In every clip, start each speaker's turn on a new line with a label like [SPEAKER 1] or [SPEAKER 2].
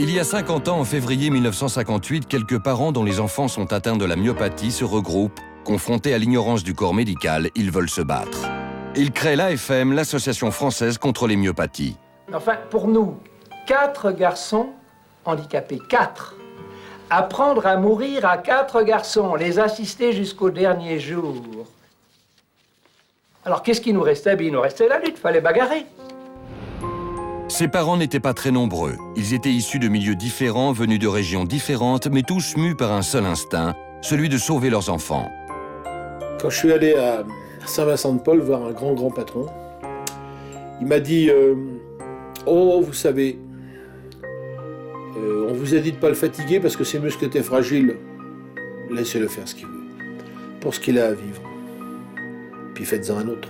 [SPEAKER 1] Il y a 50 ans, en février 1958, quelques parents dont les enfants sont atteints de la myopathie se regroupent. Confrontés à l'ignorance du corps médical, ils veulent se battre. Ils créent l'AFM, l'Association française contre les myopathies.
[SPEAKER 2] Enfin, pour nous, 4 garçons handicapés, 4. Apprendre à mourir à 4 garçons, les assister jusqu'au dernier jour. Alors, qu'est-ce qui nous restait? Il nous restait la lutte, fallait bagarrer.
[SPEAKER 1] Ses parents n'étaient pas très nombreux. Ils étaient issus de milieux différents, venus de régions différentes, mais tous mus par un seul instinct, celui de sauver leurs enfants.
[SPEAKER 3] Quand je suis allé à Saint-Vincent-de-Paul voir un grand patron, il m'a dit oh, vous savez, on vous a dit de ne pas le fatiguer parce que ses muscles étaient fragiles. Laissez-le faire ce qu'il veut, pour ce qu'il a à vivre. Puis faites-en un autre.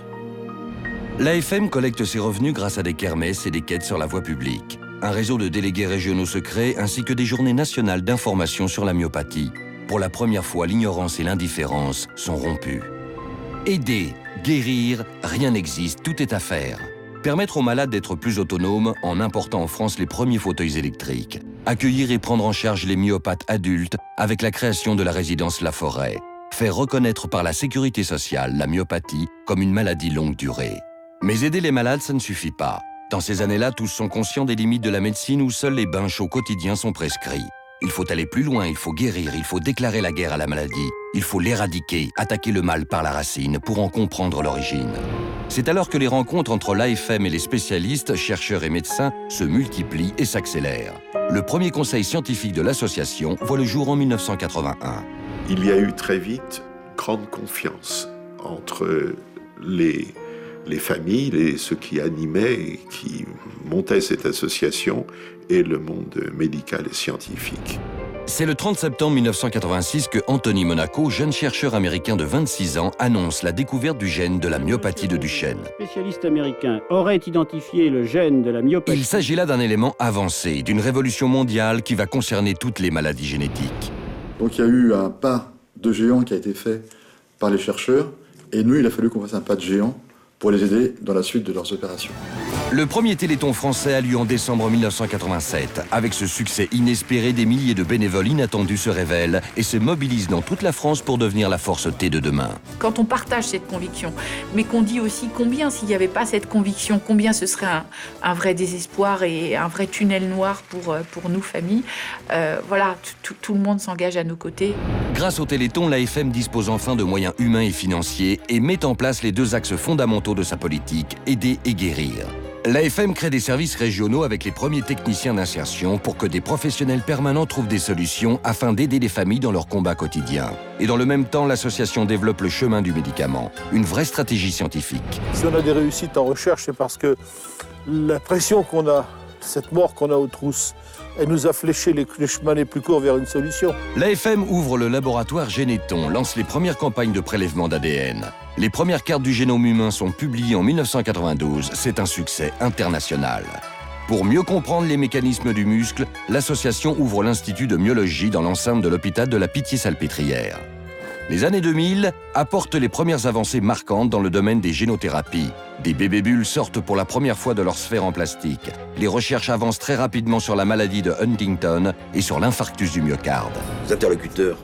[SPEAKER 1] L'AFM collecte ses revenus grâce à des kermesses et des quêtes sur la voie publique, un réseau de délégués régionaux secrets ainsi que des journées nationales d'information sur la myopathie. Pour la première fois, l'ignorance et l'indifférence sont rompues. Aider, guérir, rien n'existe, tout est à faire. Permettre aux malades d'être plus autonomes en important en France les premiers fauteuils électriques. Accueillir et prendre en charge les myopathes adultes avec la création de la résidence La Forêt. Faire reconnaître par la sécurité sociale la myopathie comme une maladie longue durée. Mais aider les malades, ça ne suffit pas. Dans ces années-là, tous sont conscients des limites de la médecine où seuls les bains chauds quotidiens sont prescrits. Il faut aller plus loin, il faut guérir, il faut déclarer la guerre à la maladie. Il faut l'éradiquer, attaquer le mal par la racine pour en comprendre l'origine. C'est alors que les rencontres entre l'AFM et les spécialistes, chercheurs et médecins se multiplient et s'accélèrent. Le premier conseil scientifique de l'association voit le jour en 1981.
[SPEAKER 4] Il y a eu très vite grande confiance entre les familles, ceux qui animaient et qui montaient cette association et le monde médical et scientifique.
[SPEAKER 1] C'est le 30 septembre 1986 que Anthony Monaco, jeune chercheur américain de 26 ans, annonce la découverte du gène de la myopathie de Duchenne.
[SPEAKER 5] Un spécialiste américain aurait identifié le gène de la myopathie.
[SPEAKER 1] Il s'agit là d'un élément avancé, d'une révolution mondiale qui va concerner toutes les maladies génétiques.
[SPEAKER 6] Donc il y a eu un pas de géant qui a été fait par les chercheurs, et nous, il a fallu qu'on fasse un pas de géant pour les aider dans la suite de leurs opérations.
[SPEAKER 1] Le premier Téléthon français a lieu en décembre 1987. Avec ce succès inespéré, des milliers de bénévoles inattendus se révèlent et se mobilisent dans toute la France pour devenir la force T de demain.
[SPEAKER 7] Quand on partage cette conviction, mais qu'on dit aussi combien, s'il n'y avait pas cette conviction, combien ce serait un vrai désespoir et un vrai tunnel noir pour nous, familles. Voilà, tout le monde s'engage à nos côtés.
[SPEAKER 1] Grâce au Téléthon, l'AFM dispose enfin de moyens humains et financiers et met en place les 2 axes fondamentaux de sa politique, aider et guérir. L'AFM crée des services régionaux avec les premiers techniciens d'insertion pour que des professionnels permanents trouvent des solutions afin d'aider les familles dans leur combat quotidien. Et dans le même temps, l'association développe le chemin du médicament, une vraie stratégie scientifique.
[SPEAKER 3] Si on a des réussites en recherche, c'est parce que la pression qu'on a, cette mort qu'on a aux trousses, elle nous a fléché les chemins les plus courts vers une solution.
[SPEAKER 1] L'AFM ouvre le laboratoire Généton, lance les premières campagnes de prélèvement d'ADN. Les premières cartes du génome humain sont publiées en 1992. C'est un succès international. Pour mieux comprendre les mécanismes du muscle, l'association ouvre l'Institut de myologie dans l'enceinte de l'hôpital de la Pitié-Salpêtrière. Les années 2000 apportent les premières avancées marquantes dans le domaine des génothérapies. Des bébés-bulles sortent pour la première fois de leur sphère en plastique. Les recherches avancent très rapidement sur la maladie de Huntington et sur l'infarctus du myocarde.
[SPEAKER 8] Les interlocuteurs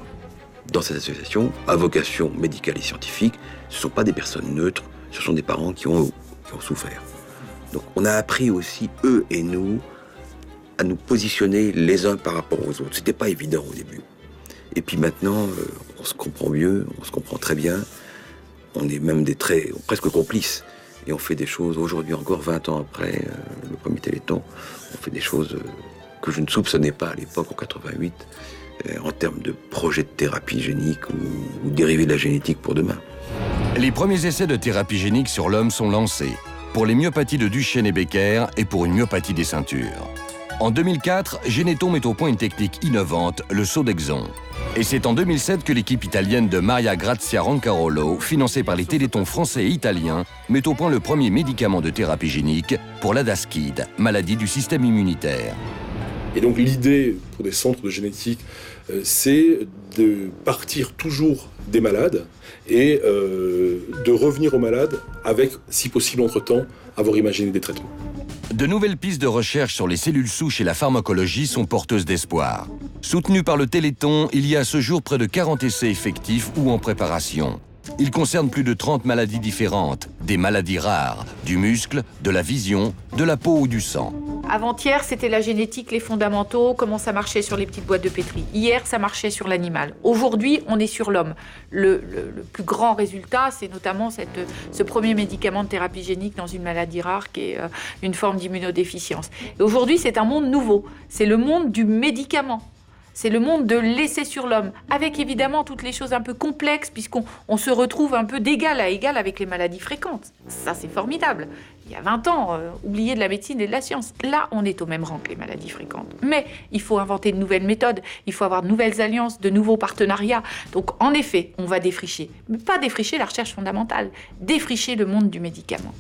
[SPEAKER 8] dans cette association, à vocation médicale et scientifique, ce ne sont pas des personnes neutres, ce sont des parents qui ont souffert. Donc on a appris aussi, eux et nous, à nous positionner les uns par rapport aux autres. C'était pas évident au début. Et puis maintenant, on se comprend mieux, on se comprend très bien. On est même presque complices. Et on fait des choses, aujourd'hui encore, 20 ans après le premier Téléthon, on fait des choses que je ne soupçonnais pas à l'époque, en 88, en termes de projets de thérapie génique ou dérivés de la génétique pour demain.
[SPEAKER 1] Les premiers essais de thérapie génique sur l'homme sont lancés, pour les myopathies de Duchenne et Becker et pour une myopathie des ceintures. En 2004, Généton met au point une technique innovante, le saut d'exon. Et c'est en 2007 que l'équipe italienne de Maria Grazia Roncarolo, financée par les Télétons français et italiens, met au point le premier médicament de thérapie génique pour l'Adaskide, maladie du système immunitaire.
[SPEAKER 9] Et donc l'idée pour des centres de génétique, c'est de partir toujours des malades et de revenir aux malades avec, si possible entre-temps, avoir imaginé des traitements.
[SPEAKER 1] De nouvelles pistes de recherche sur les cellules souches et la pharmacologie sont porteuses d'espoir. Soutenues par le Téléthon, il y a à ce jour près de 40 essais effectifs ou en préparation. Ils concernent plus de 30 maladies différentes, des maladies rares, du muscle, de la vision, de la peau ou du sang.
[SPEAKER 7] Avant-hier, c'était la génétique, les fondamentaux, comment ça marchait sur les petites boîtes de pétri. Hier, ça marchait sur l'animal. Aujourd'hui, on est sur l'homme. Le plus grand résultat, c'est notamment ce premier médicament de thérapie génique dans une maladie rare qui est une forme d'immunodéficience. Et aujourd'hui, c'est un monde nouveau. C'est le monde du médicament. C'est le monde de l'essai sur l'homme, avec évidemment toutes les choses un peu complexes, puisqu'on se retrouve un peu d'égal à égal avec les maladies fréquentes. Ça, c'est formidable. Il y a 20 ans, oubliez de la médecine et de la science. Là, on est au même rang que les maladies fréquentes. Mais il faut inventer de nouvelles méthodes, il faut avoir de nouvelles alliances, de nouveaux partenariats. Donc, en effet, on va défricher. Mais pas défricher la recherche fondamentale, défricher le monde du médicament.